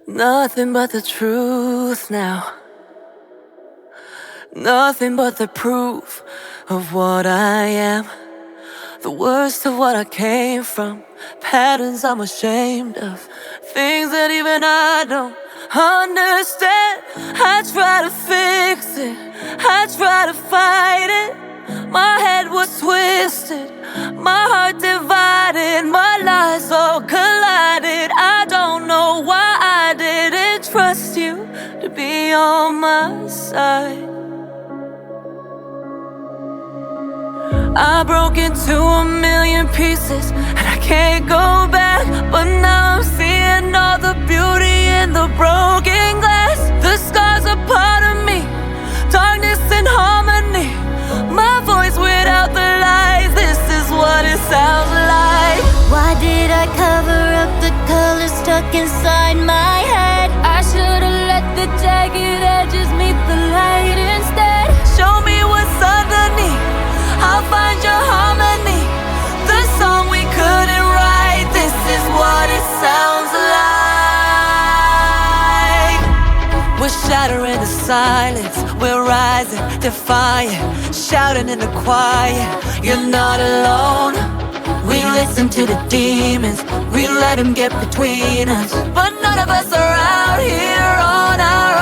Nothing but the truth now. Nothing but the proof of what I am. The worst of what I came from. Patterns I'm ashamed of. Things that even I don't understand. I try to fix it, I try to fight it. My head was twisted, my heart divided. My lives all collided. I don't know why I didn't trust you to be on my side. I broke into a million pieces and I can't go back. But now I'm seeing all the beauty in the broken glass. The scars are part of me, darkness and harmony. My voice without the lies, this is what it sounds like. Why did I cover up the colors stuck inside my head? I should've let the jagged edges meet the light instead. Show me what's underneath, I'll find your harmony. The song we couldn't write, this is what it sounds like. We're shattering the silence, we're rising, defiant, shouting in the quiet. You're not alone. We listen to the demons, we let them get between us. But none of us are out here on our own.